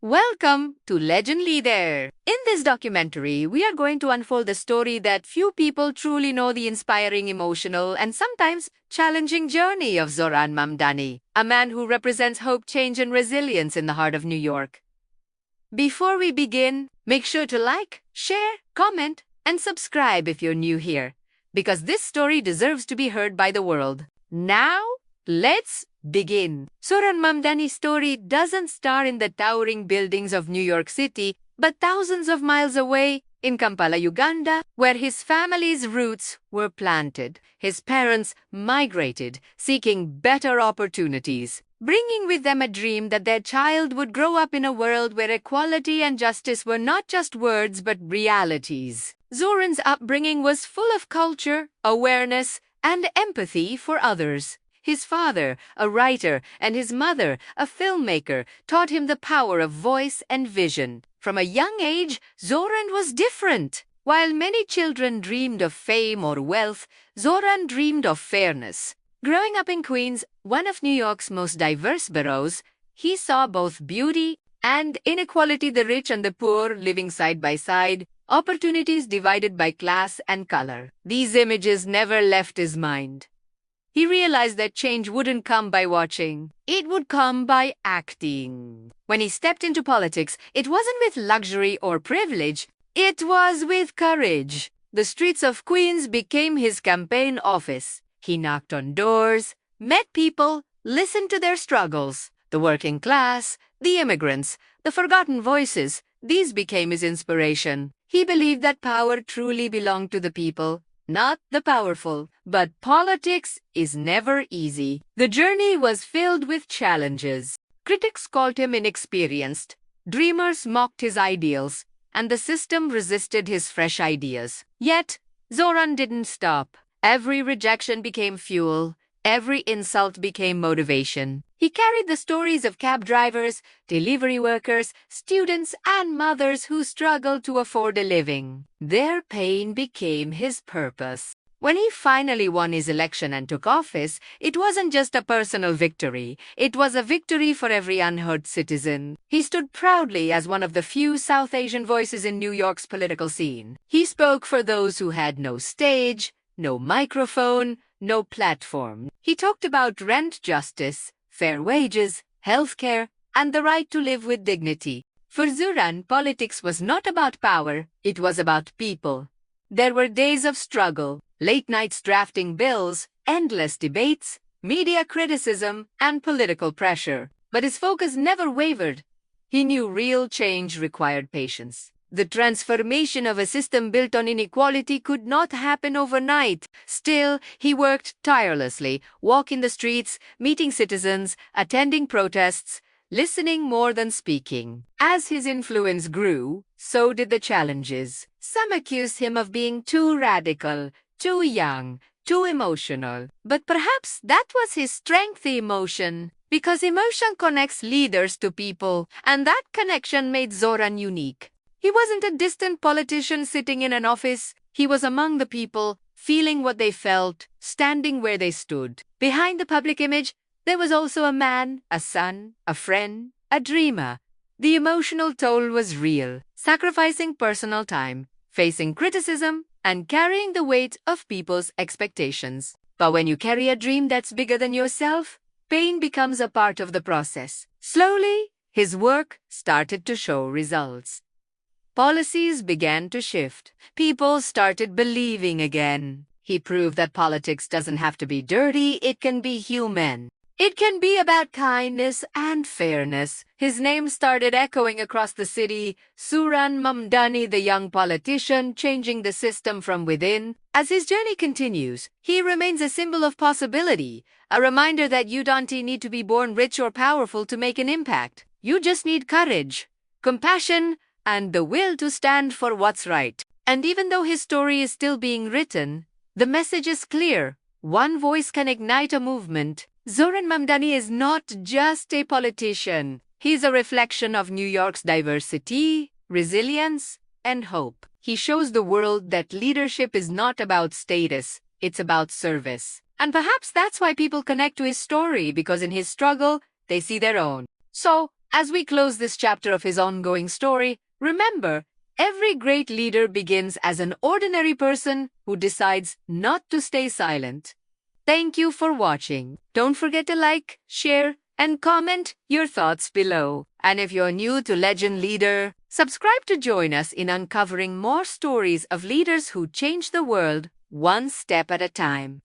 Welcome to Legend Leader. In this documentary, we are going to unfold the story that few people truly know, the inspiring, emotional, and sometimes challenging journey of Zohran Mamdani, a man who represents hope, change, and resilience in the heart of New York. Before we begin, make sure to like, share, comment, and subscribe if you're new here, because this story deserves to be heard by the world. Now, let's begin. Zohran Mamdani's story doesn't start in the towering buildings of New York City, but thousands of miles away in Kampala, Uganda, where his family's roots were planted. His parents migrated, seeking better opportunities, bringing with them a dream that their child would grow up in a world where equality and justice were not just words but realities. Zohran's upbringing was full of culture, awareness, and empathy for others. His father, a writer, and his mother, a filmmaker, taught him the power of voice and vision. From a young age, Zohran was different. While many children dreamed of fame or wealth, Zohran dreamed of fairness. Growing up in Queens, one of New York's most diverse boroughs, he saw both beauty and inequality, the rich and the poor living side by side, opportunities divided by class and color. These images never left his mind. He realized that change wouldn't come by watching. It would come by acting. When he stepped into politics, it wasn't with luxury or privilege. It was with courage. The streets of Queens became his campaign office. He knocked on doors, met people, listened to their struggles. The working class, the immigrants, the forgotten voices, these became his inspiration. He believed that power truly belonged to the people, not the powerful. But politics is never easy. The journey was filled with challenges. Critics called him inexperienced, dreamers mocked his ideals, and the system resisted his fresh ideas. Yet, Zohran didn't stop. Every rejection became fuel. Every insult became motivation. He carried the stories of cab drivers, delivery workers, students, and mothers who struggled to afford a living. Their pain became his purpose. When he finally won his election and took office, it wasn't just a personal victory. It was a victory for every unheard citizen. He stood proudly as one of the few South Asian voices in New York's political scene. He spoke for those who had no stage, no microphone, no platform. He talked about rent justice, fair wages, healthcare, and the right to live with dignity. For Zohran, politics was not about power, it was about people. There were days of struggle, late nights drafting bills, endless debates, media criticism, and political pressure. But his focus never wavered. He knew real change required patience. The transformation of a system built on inequality could not happen overnight. Still, he worked tirelessly, walking the streets, meeting citizens, attending protests, listening more than speaking. As his influence grew, so did the challenges. Some accused him of being too radical, too young, too emotional. But perhaps that was his strength, the emotion. Because emotion connects leaders to people, and that connection made Zohran unique. He wasn't a distant politician sitting in an office. He was among the people, feeling what they felt, standing where they stood. Behind the public image, there was also a man, a son, a friend, a dreamer. The emotional toll was real, sacrificing personal time, facing criticism, and carrying the weight of people's expectations. But when you carry a dream that's bigger than yourself, pain becomes a part of the process. Slowly, his work started to show results. Policies began to shift. People started believing again. He proved that politics doesn't have to be dirty, it can be human. It can be about kindness and fairness. His name started echoing across the city. Zohran Mamdani, the young politician, changing the system from within. As his journey continues, he remains a symbol of possibility, a reminder that you don't need to be born rich or powerful to make an impact. You just need courage, compassion, and the will to stand for what's right. And even though his story is still being written, the message is clear. One voice can ignite a movement. Zohran Mamdani is not just a politician. He's a reflection of New York's diversity, resilience, and hope. He shows the world that leadership is not about status, it's about service. And perhaps that's why people connect to his story, because in his struggle, they see their own. So, As we close this chapter of his ongoing story, remember, every great leader begins as an ordinary person who decides not to stay silent. Thank you for watching. Don't forget to like, share, and comment your thoughts below. And if you're new to Legend Leader, subscribe to join us in uncovering more stories of leaders who change the world one step at a time.